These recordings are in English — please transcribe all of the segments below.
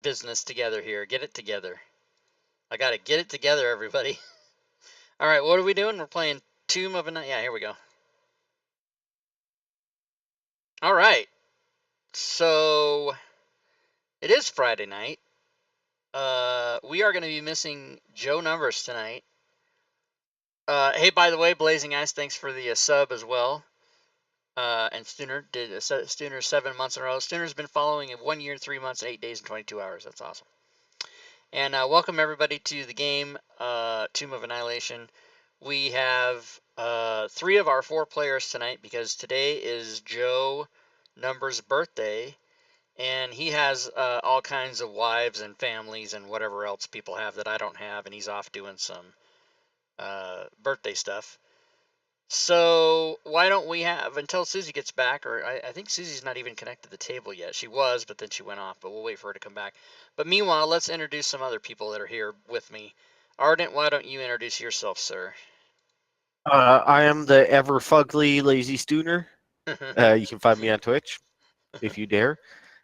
business together here. Get it together. I gotta get it together, everybody. All right, what are we doing? We're playing Tomb of Annihilation. Yeah, here we go. All right. So it is Friday night. We are going to be missing Joe Numbers tonight. Hey, by the way, Blazing Ice, thanks for the sub as well. And Stooner did Stooner 7 months in a row. Stooner's been following in 1 year, 3 months, 8 days, and 22 hours. That's awesome. And welcome everybody to the game, Tomb of Annihilation. We have 3 of our 4 players tonight because today is Joe Numbers' birthday. And he has all kinds of wives and families and whatever else people have that I don't have, and he's off doing some birthday stuff. So why don't we have, until Susie gets back, or I think Susie's not even connected to the table yet. She was, but then she went off, but we'll wait for her to come back. But meanwhile, let's introduce some other people that are here with me. Ardent, why don't you introduce yourself, sir? I am the ever fugly lazy Stooner. You can find me on Twitch, if you dare.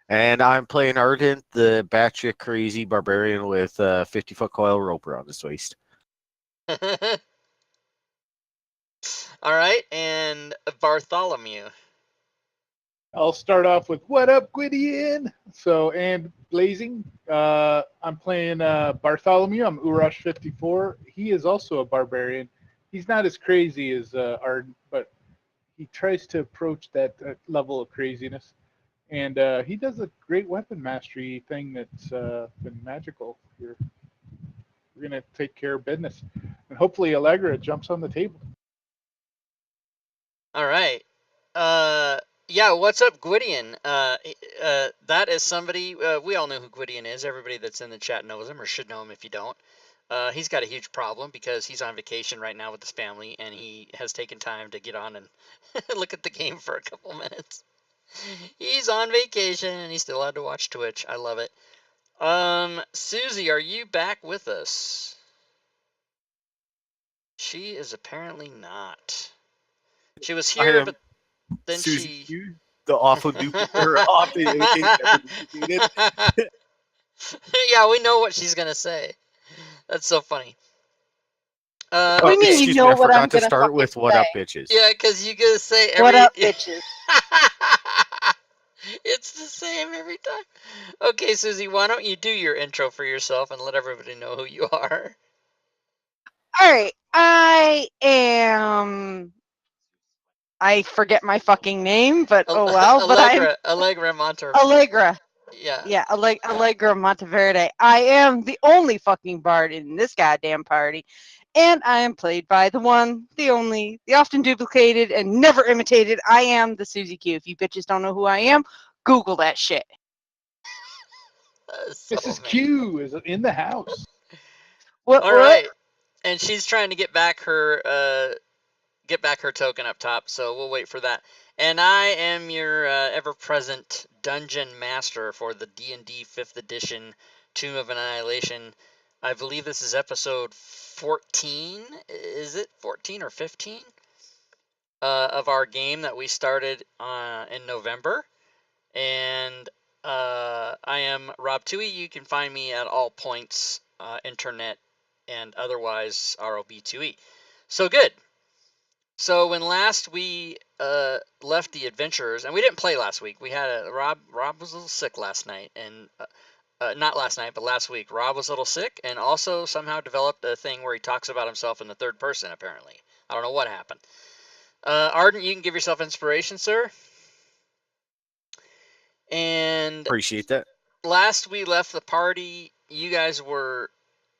And I'm playing Ardent, the batshit crazy barbarian with a 50-foot coil rope around his waist. All right, and Bartholomew. I'll start off with what up, Gwydion? And Blazing. I'm playing Bartholomew. I'm Urash54. He is also a barbarian. He's not as crazy as Arden, but he tries to approach that level of craziness. And he does a great weapon mastery thing that's been magical here. We're going to take care of business. And hopefully Allegra jumps on the table. All right. Yeah, what's up, Gwydion? That is somebody, we all know who Gwydion is. Everybody that's in the chat knows him, or should know him if you don't. He's got a huge problem because he's on vacation right now with his family, and he has taken time to get on and look at the game for a couple minutes. He's on vacation, and he's still had to watch Twitch. I love it. Susie, are you back with us? She is apparently not. She was here, but then Susie, she... the awful Yeah, we know what she's gonna say. That's so funny. What do you mean you know I what I'm forgot to gonna start with fucking what up, say? bitches. Yeah, because you gonna say every... What up, bitches? It's the same every time. Okay, Susie, why don't you do your intro for yourself and let everybody know who you are? All right, I am. I forget my fucking name, but oh well. But I'm Allegra Monter. Allegra. Yeah. Allegra Monteverde. I am the only fucking bard in this goddamn party, and I am played by the one, the only, the often duplicated and never imitated. I am the Susie Q. If you bitches don't know who I am, Google that shit. So Mrs. Q is in the house. What? Right. And she's trying to get back her token up top, so we'll wait for that. And I am your ever-present dungeon master for the D&D 5th edition Tomb of Annihilation. I believe this is episode 14. Is it 14 or 15? Of our game that we started in November. And I am Rob Tui. You can find me at all points, internet and otherwise ROB2E. So good. So when last we left the adventurers, and we didn't play last week. We had Rob was a little sick last night, and not last night, but last week. Rob was a little sick, and also somehow developed a thing where he talks about himself in the third person. Apparently, I don't know what happened. Ardent, you can give yourself inspiration, sir. And appreciate that. Last we left the party, you guys were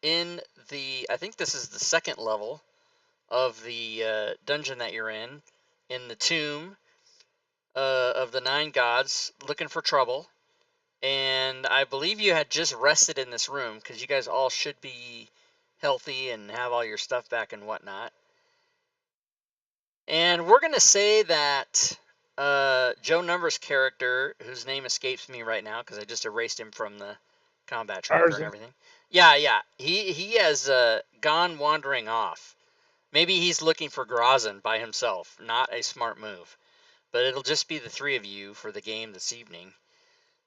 in the, I think this is the second level of the dungeon that you're in the tomb of the 9 gods, looking for trouble. And I believe you had just rested in this room, because you guys all should be healthy and have all your stuff back and whatnot. And we're going to say that Joe Numbers' character, whose name escapes me right now, because I just erased him from the combat tracker and everything. Yeah. He has gone wandering off. Maybe he's looking for Grozin by himself. Not a smart move. But it'll just be the 3 of you for the game this evening.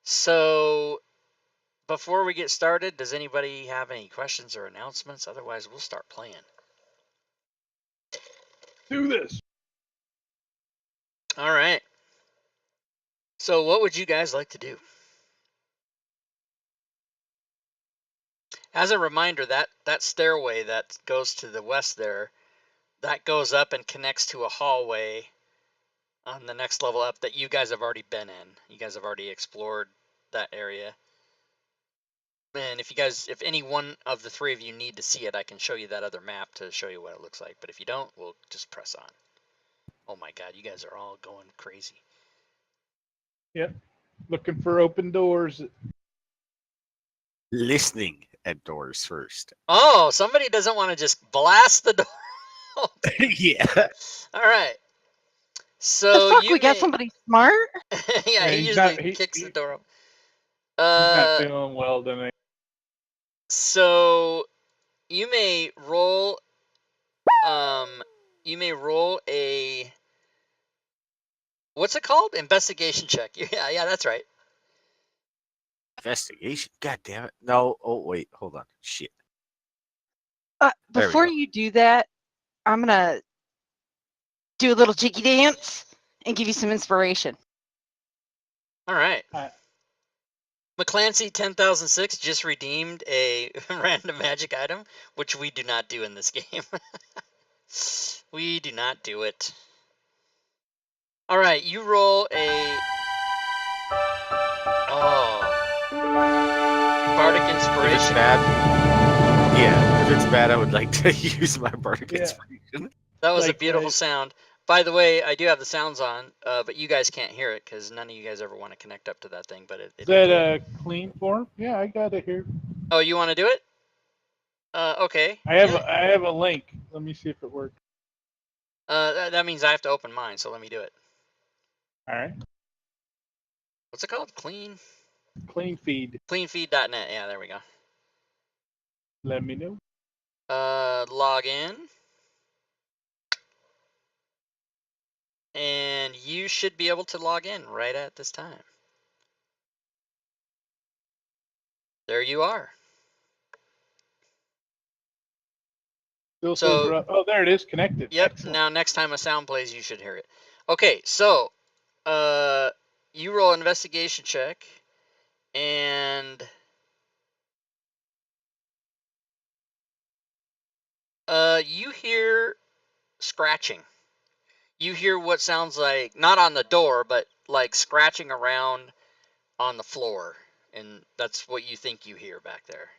So before we get started, does anybody have any questions or announcements? Otherwise, we'll start playing. Do this. All right. So what would you guys like to do? As a reminder, that stairway that goes to the west there, that goes up and connects to a hallway on the next level up that you guys have already been in. You guys have already explored that area. And if any one of the three of you need to see it, I can show you that other map to show you what it looks like. But if you don't, we'll just press on. Oh my god, you guys are all going crazy. Yep. Looking for open doors. Listening at doors first. Oh, somebody doesn't want to just blast the door. Yeah. All right. The So fuck, you we got may- somebody smart? yeah, he he's usually not- he- kicks the door open. He's not feeling well tonight. So you may roll a what's it called? Investigation check. Yeah, that's right. Investigation. God damn it. No. Oh wait. Hold on. Shit. There we Before go. you do that, I'm gonna do a little jiggy dance and give you some inspiration. All right. Alright. McClancy 10,006 just redeemed a random magic item, which we do not do in this game. We do not do it. All right, you roll a bardic If it's inspiration. bad. Yeah. If it's bad, I would like to use my bardic Yeah. inspiration. That was a Likewise. beautiful sound. By the way, I do have the sounds on, but you guys can't hear it because none of you guys ever want to connect up to that thing. But Is that a clean form? Yeah, I got it here. Oh, you want to do it? Okay. I have Yeah. I have a link. Let me see if it works. That means I have to open mine, so let me do it. All right. What's it called? Clean Feed. Cleanfeed.net. Yeah, there we go. Let me know. Log in. And you should be able to log in right at this time. There you are. Still So- says rough. Oh, there it is. Connected. Yep. Excellent. Now next time a sound plays, you should hear it. Okay, so you roll an investigation check, and you hear scratching. You hear what sounds like, not on the door, but like scratching around on the floor, and that's what you think you hear back there.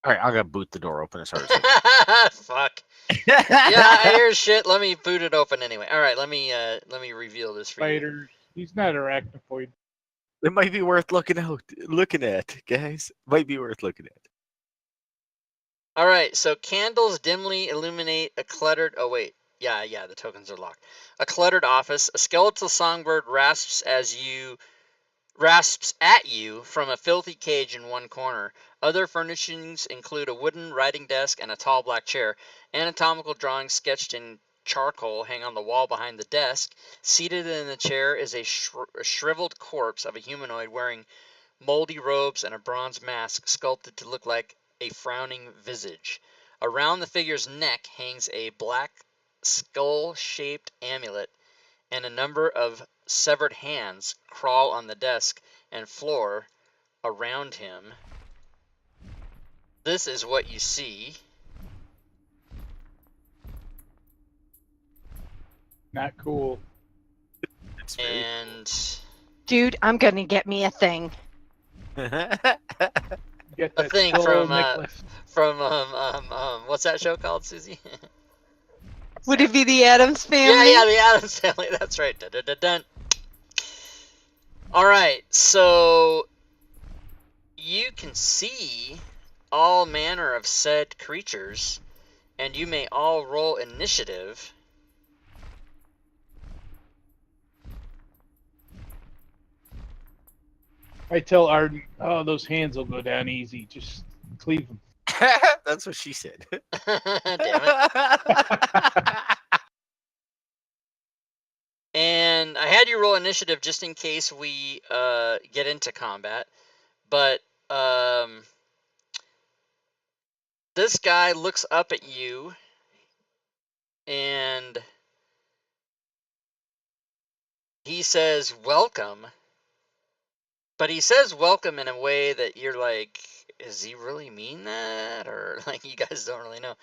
All right. I'm gonna boot the door open as hard as I Fuck. can. Yeah, I hear shit. Let me boot it open anyway. All right, let me reveal this for you. Spiders. He's not arachnoid. It might be worth looking at, guys. Might be worth looking at. All right, so candles dimly illuminate a cluttered. Oh wait, yeah, the tokens are locked. A cluttered office. A skeletal songbird rasps at you from a filthy cage in one corner. Other furnishings include a wooden writing desk and a tall black chair. Anatomical drawings sketched in charcoal hang on the wall behind the desk. Seated in the chair is a shriveled corpse of a humanoid wearing moldy robes and a bronze mask sculpted to look like a frowning visage. Around the figure's neck hangs a black skull-shaped amulet, and a number of severed hands crawl on the desk and floor around him. This is what you see. Not cool. It's very And Dude, I'm gonna get me a thing. Get A that thing skull from, necklace. from what's that show called, Susie? Would it be the Addams family? Yeah, the Addams Family. That's right. Dun, dun, dun, dun. All right, so you can see all manner of said creatures, and you may all roll initiative. I tell Arden, oh, those hands will go down easy. Just cleave them. That's what she said. Damn it. And I had you roll initiative just in case we get into combat. But this guy looks up at you and he says, "Welcome." But he says welcome in a way that you're like, "Does he really mean that?" Or like, you guys don't really know.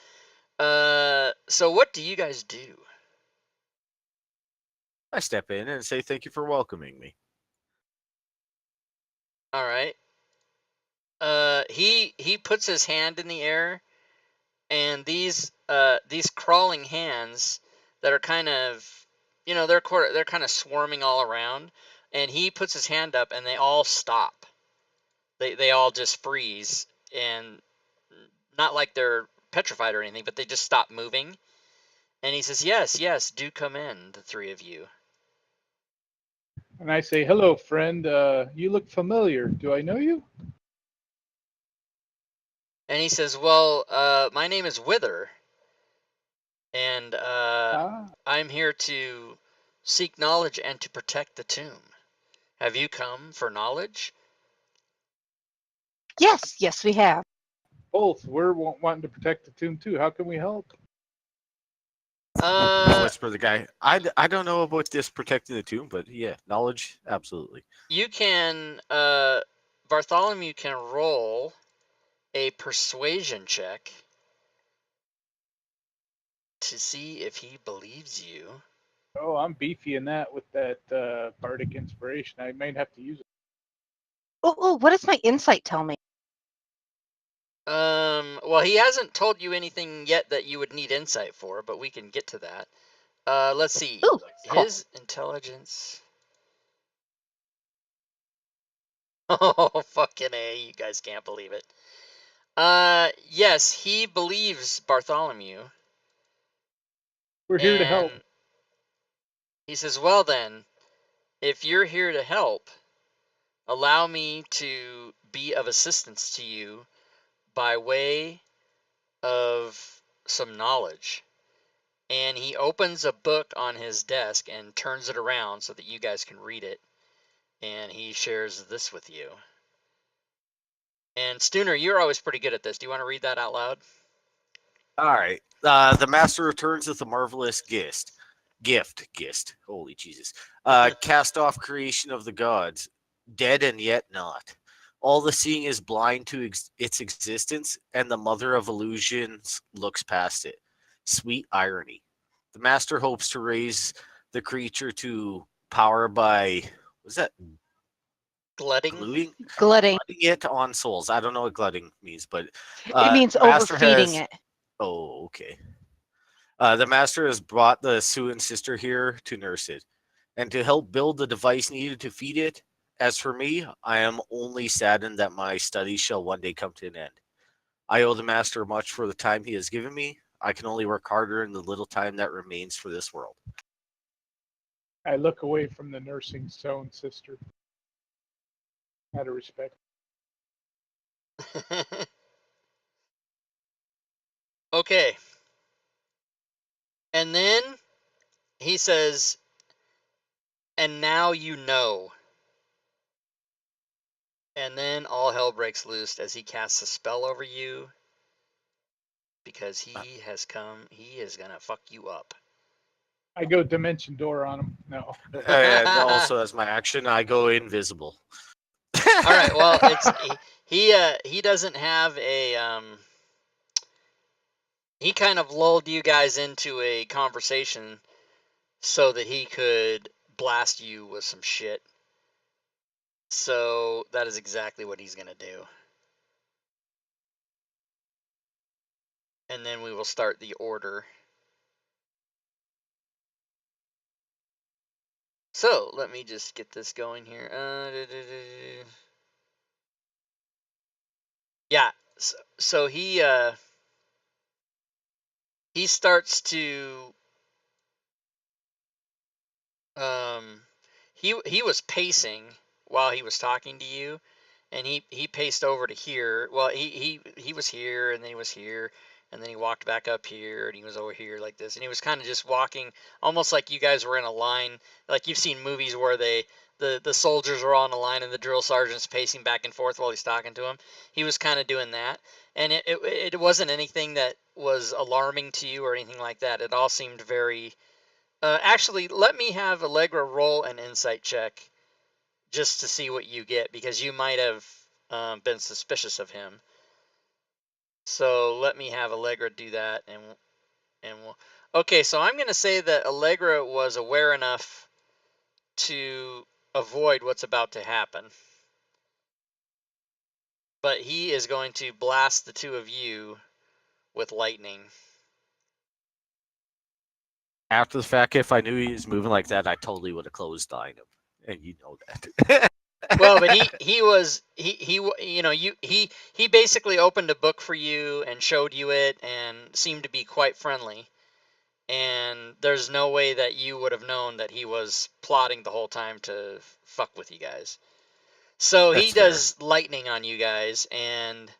So what do you guys do? I step in and say thank you for welcoming me. All right. He puts his hand in the air, and these crawling hands that are kind of, they're kind of swarming all around, and he puts his hand up, and they all stop. They all just freeze, and not like they're petrified or anything, but they just stop moving. And he says, "Yes, yes, do come in, the three of you." And I say, "Hello, friend. You look familiar. Do I know you?" And he says, "Well, my name is Wither, and Ah, I'm here to seek knowledge and to protect the tomb. Have you come for knowledge?" Yes, yes, we have. both. We're wanting to protect the tomb too. How can we help? I Uh, whisper to the guy, I don't know about this protecting the tomb, but yeah, knowledge, absolutely. you can, Bartholomew can roll a persuasion check to see if he believes you. Oh, I'm beefy in that with that bardic inspiration. I might have to use it. Oh, what does my insight tell me? Well, he hasn't told you anything yet that you would need insight for, but we can get to that. Let's see. Ooh, cool. His intelligence. Oh, fucking A, you guys can't believe it. Yes, he believes Bartholomew, We're here to help. and he says, "Well then, if you're here to help, allow me to be of assistance to you by way of some knowledge." And he opens a book on his desk and turns it around so that you guys can read it. And he shares this with you. And Stooner, you're always pretty good at this. Do you want to read that out loud? All right. The master returns with a marvelous gift. Holy Jesus. Cast off creation of the gods, dead and yet not. All the seeing is blind to its existence, and the mother of illusions looks past it. Sweet irony. The master hopes to raise the creature to power by, what's that, Glutting. gluing? Glutting. Glutting it on souls. I don't know what glutting means, but It means the master overfeeding has. it. Oh, okay. The master has brought the Suan sister here to nurse it, and to help build the device needed to feed it. As for me, I am only saddened that my studies shall one day come to an end. I owe the master much for the time he has given me. I can only work harder in the little time that remains for this world. I look away from the nursing stone sister out of respect. Okay. And then he says, "And now you know." And then all hell breaks loose as he casts a spell over you because he has come. He is going to fuck you up. I go dimension door on him. No. And also, as my action, I go invisible. All right. Well, it's he doesn't have a he kind of lulled you guys into a conversation so that he could blast you with some shit. So that is exactly what he's gonna do. And then we will start the order. So let me just get this going here. Yeah. So he starts to he was pacing while he was talking to you, and he paced over to here. Well, he was here, and then he was here, and then he walked back up here, and he was over here like this, and he was kind of just walking almost like you guys were in a line, like you've seen movies where the soldiers are all in a line and the drill sergeant's pacing back and forth while he's talking to him. He was kind of doing that, and it wasn't anything that was alarming to you or anything like that. It all seemed very. Actually, let me have Allegra roll an insight check just to see what you get, because you might have been suspicious of him. So let me have Allegra do that, and we'll. Okay, so I'm gonna say that Allegra was aware enough to avoid what's about to happen, but he is going to blast the two of you with lightning. After the fact, if I knew he was moving like that, I totally would have closed line him, and you know that. Well, but he basically opened a book for you and showed you it and seemed to be quite friendly. And there's no way that you would have known that he was plotting the whole time to fuck with you guys. So he That's fair. does lightning on you guys, and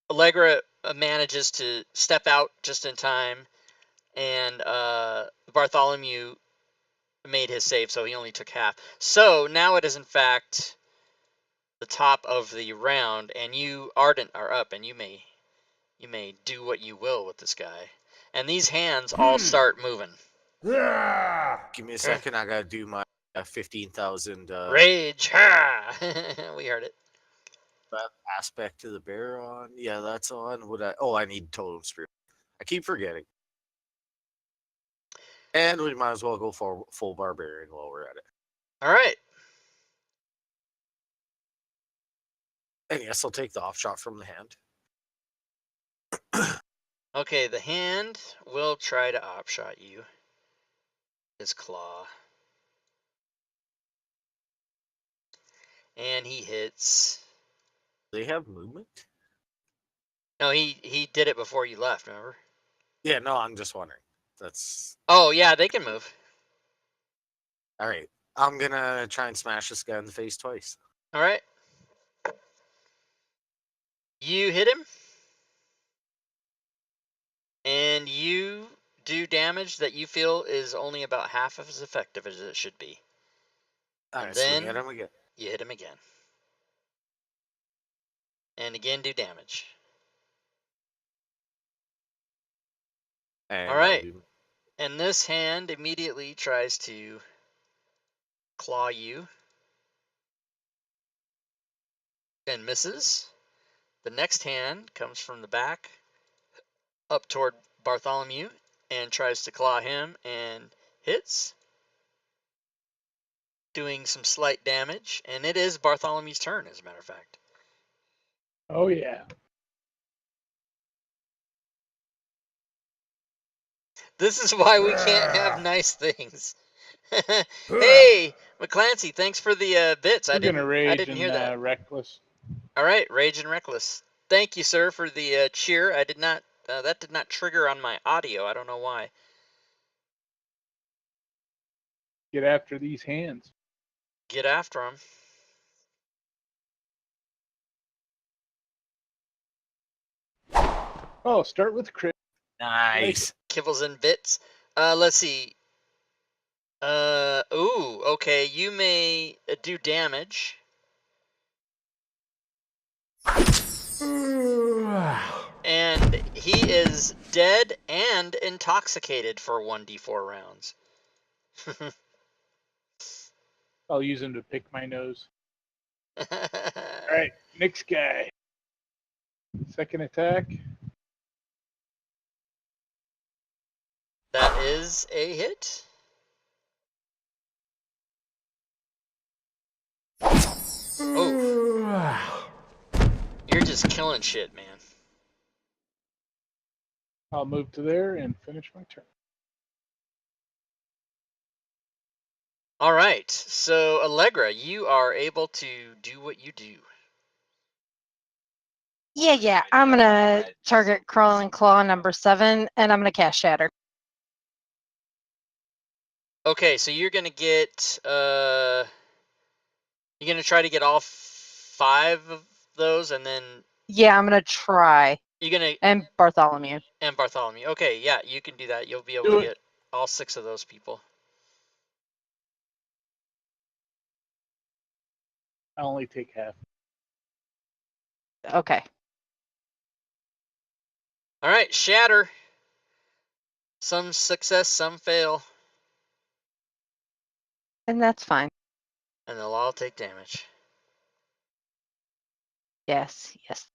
Allegra manages to step out just in time, and Bartholomew made his save, so he only took half. So now it is in fact the top of the round, and you, Ardent, are up, and you may do what you will with this guy. And these hands all start moving. Give me a second. I gotta do my 15,000 Rage! Ha! We heard it. aspect to the bear on. Yeah, that's on. What I? Oh, I need totem spirit. I keep forgetting. And we might as well go for full barbarian while we're at it. All right. And yes, I'll take the off shot from the hand. Okay, the hand will try to opshot you. His claw. And he hits. They have movement? No, he did it before you left, remember? Yeah, no, I'm just wondering. That's Oh, yeah, they can move. all right. I'm gonna try and smash this guy in the face twice. All right. You hit him. And you do damage that you feel is only about half as effective as it should be. All And right, then swing at him again. you hit him again. And again do damage. And All right. I'll do- And this hand immediately tries to claw you. And misses. The next hand comes from the back up toward Bartholomew and tries to claw him and hits, doing some slight damage. And it is Bartholomew's turn, as a matter of fact. Oh yeah. This is why we can't have nice things. Hey, McClancy, thanks for the bits. We're I gonna rage didn't hear and that. reckless. All right, Rage and Reckless. Thank you, sir, for the cheer. I did not. That did not trigger on my audio. I don't know why. Get after these hands. Get after him. Oh, start with crit. Nice. Kibbles and bits. Let's see. Ooh, okay. You may do damage. And he is dead and intoxicated for 1d4 rounds. I'll use him to pick my nose. All right, next guy. Second attack. That is a hit. Oh. You're just killing shit, man. I'll move to there and finish my turn. All right. So, Allegra, you are able to do what you do. Yeah. I'm gonna target crawling claw number 7, and I'm gonna cast shatter. Okay, so you're gonna get you're gonna try to get all 5 of those, and then Yeah, I'm gonna try. you're gonna And Bartholomew. and Bartholomew. Okay, yeah, you can do that. You'll be able Do to it. get all 6 of those people. I only take half. Okay. All right, shatter. Some success, some fail, And that's fine. and they'll all take damage. Yes, yes.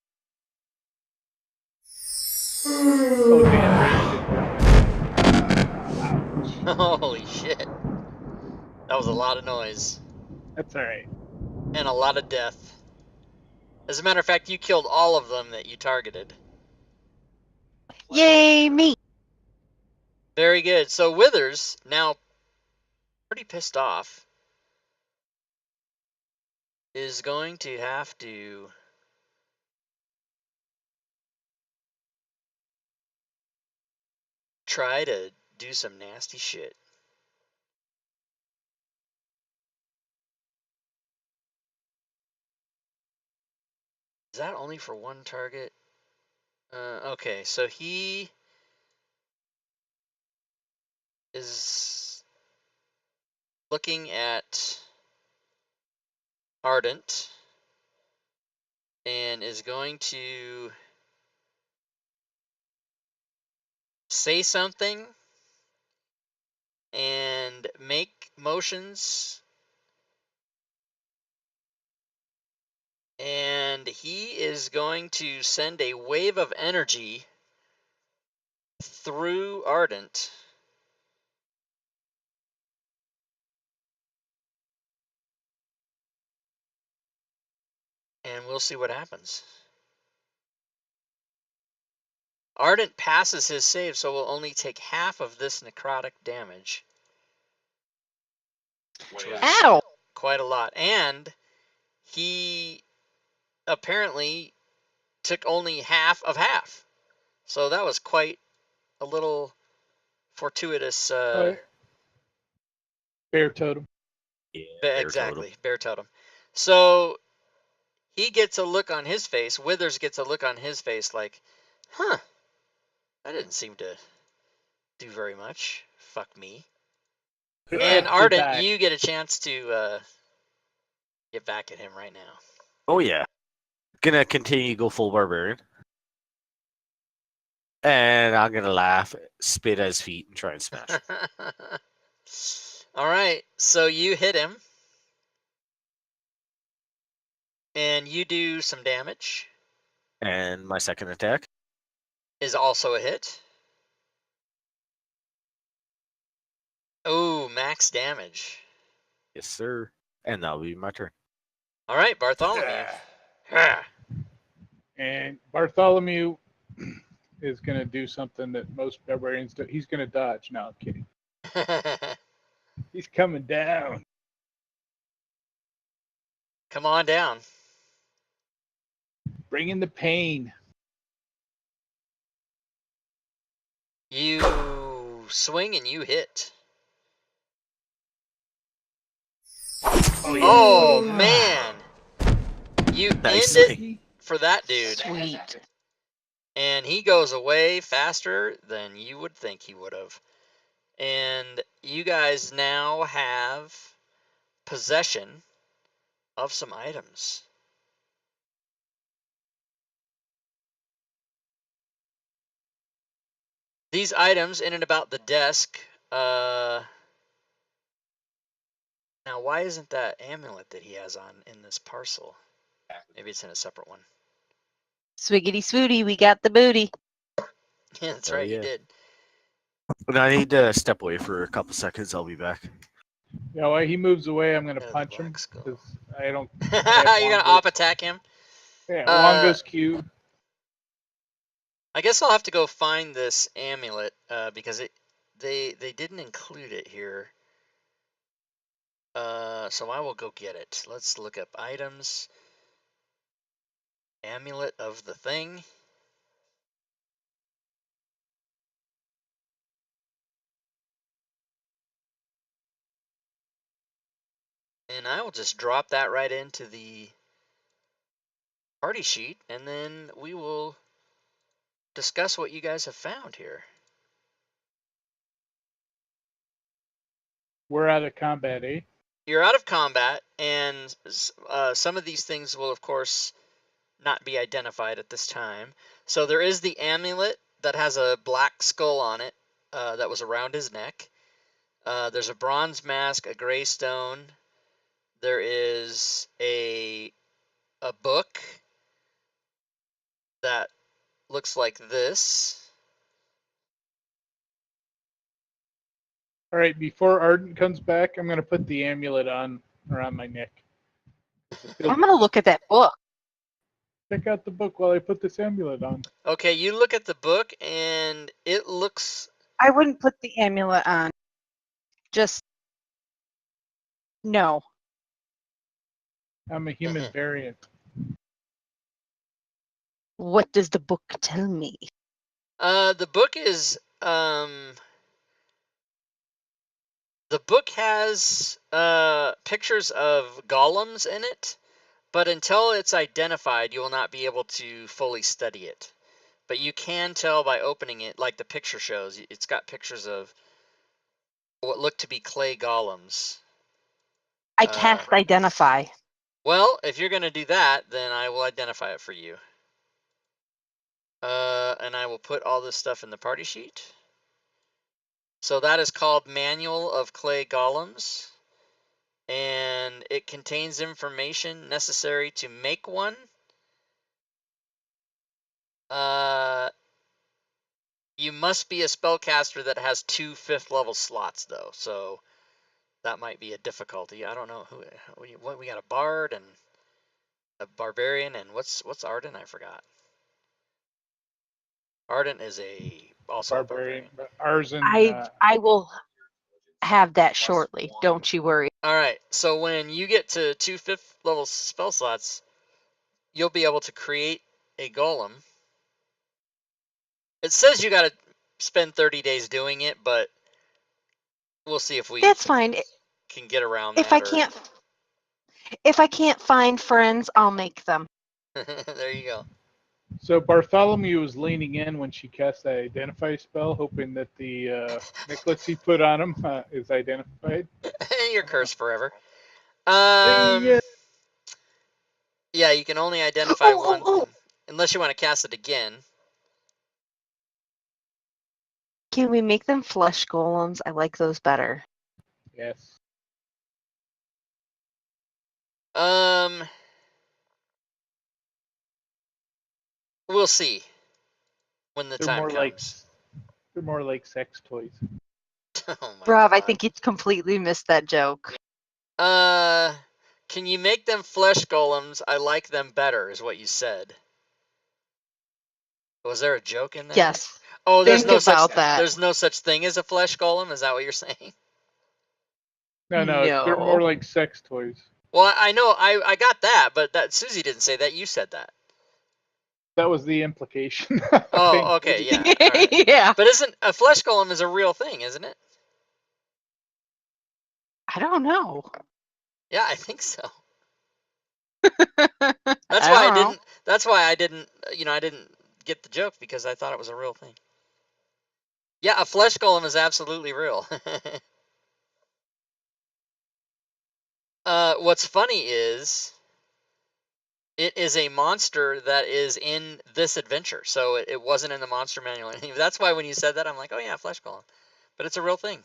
Oh damn! Ouch. Holy shit. That was a lot of noise. That's all right. And a lot of death. As a matter of fact, you killed all of them that you targeted. Yay, me! Very good. So Withers, now pretty pissed off, is going to have to try to do some nasty shit. Is that only for one target? Okay, so he is looking at Ardent and is going to say something and make motions, and he is going to send a wave of energy through Ardent. And we'll see what happens. Ardent passes his save, so will only take half of this necrotic damage. Which was Ow! quite a lot. And he apparently took only half of half. So that was quite a little fortuitous. Bear totem. Yeah, bear Exactly, totem. bear totem. So he gets a look on his face. Withers gets a look on his face like, huh, that didn't seem to do very much. Fuck me. And Ardent, Goodbye. you get a chance to get back at him right now. Oh yeah. Gonna continue to go full barbarian. And I'm gonna laugh, spit at his feet, and try and smash him. All right, so you hit him. And you do some damage. And my second attack. Is also a hit. Oh, max damage. Yes, sir. And that'll be my turn. All right, Bartholomew. And Bartholomew is going to do something that most barbarians do. He's going to dodge. No, I'm kidding. He's coming down. Come on down. Bring in the pain. You swing and you hit. Oh, man. You Nice end it swing. for that dude. Sweet. And he goes away faster than you would think he would have. And you guys now have possession of some items. These items in and about the desk. Now, why isn't that amulet that he has on in this parcel? Maybe it's in a separate one. Swiggity swooty, we got the booty. Yeah, that's Oh, right, you yeah. did. When I need to step away for a couple seconds, I'll be back. You know, while he moves away, I'm going to Yeah, the punch him black skull. because I don't. You're gonna op attack him? Yeah, Wongo's cute. I guess I'll have to go find this amulet because they didn't include it here. So I will go get it. Let's look up items. Amulet of the thing. And I will just drop that right into the party sheet, and then we will discuss what you guys have found here. We're out of combat, eh? you're out of combat, and some of these things will, of course, not be identified at this time. So there is the amulet that has a black skull on it that was around his neck. There's a bronze mask, a gray stone. There is a book that looks like this. All right, before Ardent comes back, I'm going to put the amulet on around my neck. I'm gonna look at that book. Check out the book while I put this amulet on. Okay, you look at the book, and it looks... I wouldn't put the amulet on. Just no. I'm a human variant. What does the book tell me? The book is... the book has pictures of golems in it, but until it's identified, you will not be able to fully study it. But you can tell by opening it, like the picture shows, it's got pictures of what look to be clay golems. I cast identify. Well, if you're going to do that, then I will identify it for you. And I will put all this stuff in the party sheet. So that is called Manual of Clay Golems. And it contains information necessary to make one. You must be a spellcaster that has 2 5th level slots, though. So that might be a difficulty. I don't know what we got, a bard and a barbarian, and what's Arden? I forgot. Arden is also a barbarian. But ours and I will have that shortly. Don't you worry. All right. So when you get to 2 5th level spell slots, you'll be able to create a golem. It says you got to spend 30 days doing it, but we'll see if we That's fine. can get around If that. If I can't find friends, I'll make them. There you go. So Bartholomew was leaning in when she cast that identify spell, hoping that the necklace he put on him is identified. You're cursed forever. Yeah. Yeah, you can only identify one thing, unless you want to cast it again. Can we make them flesh golems? I like those better. Yes. We'll see when the time comes. They're more like sex toys. Oh my Rob, God. I think he's completely missed that joke. Can you make them flesh golems? I like them better, is what you said. Was there a joke in there? Yes. Oh, there's Think about that. There's no such thing as a flesh golem. Is that what you're saying? No, they're more like sex toys. Well, I know, I got that, but that Susie didn't say that. You said that. That was the implication. Oh, okay, yeah. All right. Yeah. But isn't a flesh golem is a real thing, isn't it? I don't know. Yeah, I think so. That's why I didn't. That's why I didn't. I didn't get the joke because I thought it was a real thing. Yeah, a flesh golem is absolutely real. What's funny is it is a monster that is in this adventure, so it wasn't in the monster manual or anything. That's why when you said that, I'm like, oh yeah, flesh golem, but it's a real thing.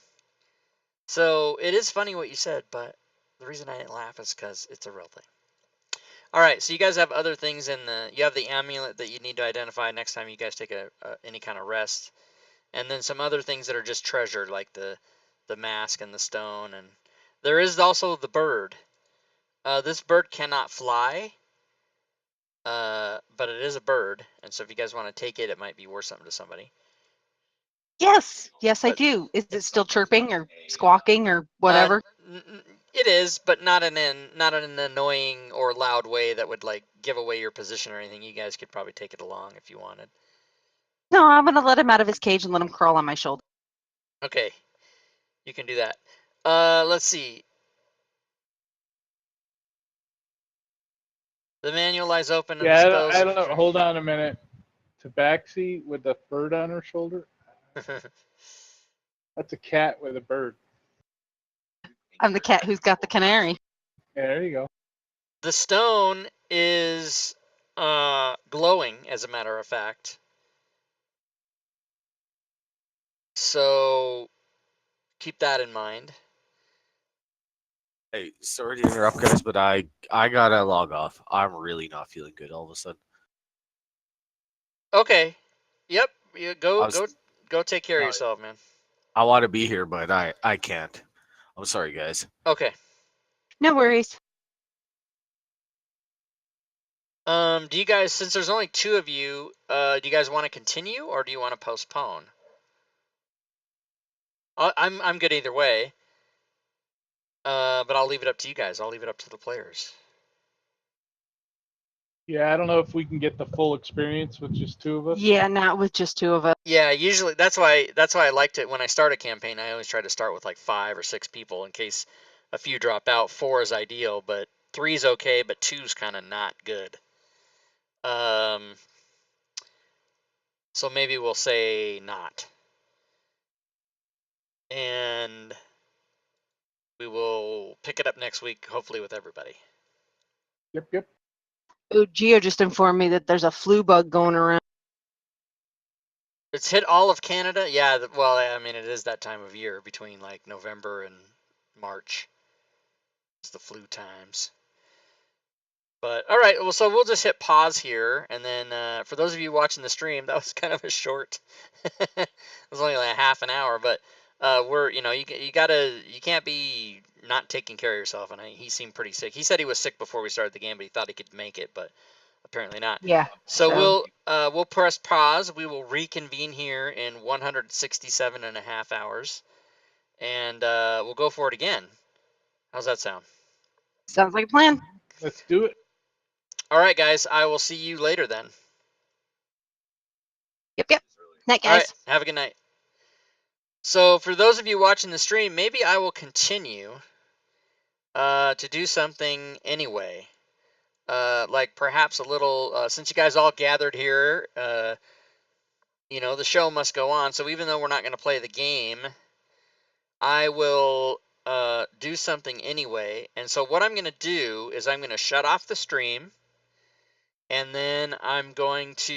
So it is funny what you said, but the reason I didn't laugh is because it's a real thing. All right, so you guys have other things you have the amulet that you need to identify next time you guys take any kind of rest, and then some other things that are just treasure, like the mask and the stone, and there is also the bird. This bird cannot fly, but it is a bird, and so if you guys want to take it, it might be worth something to somebody. Yes, I do. Is it still chirping or squawking or whatever? It is, but not in an annoying or loud way that would like give away your position or anything. You guys could probably take it along if you wanted. No, I'm gonna let him out of his cage and let him crawl on my shoulder. Okay, you can do that. Let's see. The manual lies open. Yeah, I don't know. Hold on a minute. Tabaxi with a bird on her shoulder. That's a cat with a bird. I'm the cat who's got the canary. Yeah, there you go. The stone is glowing, as a matter of fact. So keep that in mind. Hey, sorry to interrupt, guys, but I gotta log off. I'm really not feeling good all of a sudden. Okay. Yep. You I was go take care of Uh, yourself, man. I want to be here, but I can't. I'm sorry, guys. Okay. No worries. Do you guys, since there's only 2 of you, do you guys want to continue or do you want to postpone? I'm good either way. But I'll leave it up to you guys. I'll leave it up to the players. Yeah, I don't know if we can get the full experience with just 2 of us. Yeah, not with just 2 of us. Yeah, usually that's why I liked it when I start a campaign. I always try to start with like 5 or 6 people in case a few drop out. 4 is ideal, but 3 is okay, but 2's kind of not good. So maybe we'll say not. And we will pick it up next week, hopefully with everybody. Yep. Oh, Gio just informed me that there's a flu bug going around. It's hit all of Canada. Yeah, well, I mean, it is that time of year between like November and March. It's the flu times. But all right, well, so we'll just hit pause here, and then for those of you watching the stream, that was kind of a short. It was only like a half an hour, but we're you can't be not taking care of yourself, and he seemed pretty sick. He said he was sick before we started the game, but he thought he could make it, but apparently not. Yeah. So we'll press pause. We will reconvene here in 167 and a half hours, and we'll go for it again. How's that sound? Sounds like a plan. Let's do it. All right, guys. I will see you later then. Yep. Night, All right. guys. Have a good night. So for those of you watching the stream, maybe I will continue to do something anyway. Like perhaps a little, since you guys all gathered here, the show must go on. So even though we're not going to play the game, I will do something anyway. And so what I'm going to do is I'm going to shut off the stream, and then I'm going to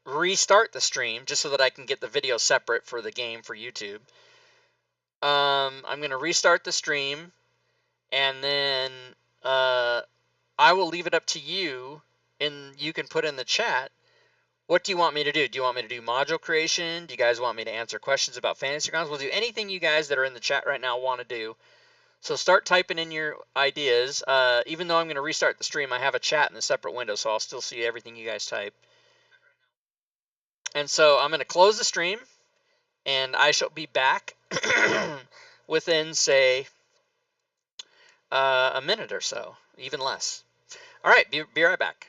restart the stream just so that I can get the video separate for the game for YouTube. I'm going to restart the stream, and then I will leave it up to you, and you can put in the chat, what do you want me to do? Do you want me to do module creation? Do you guys want me to answer questions about Fantasy Grounds? We'll do anything you guys that are in the chat right now want to do. So start typing in your ideas. Even though I'm going to restart the stream, I have a chat in a separate window, so I'll still see everything you guys type. And so I'm going to close the stream, and I shall be back within, say, a minute or so, even less. All right, be right back.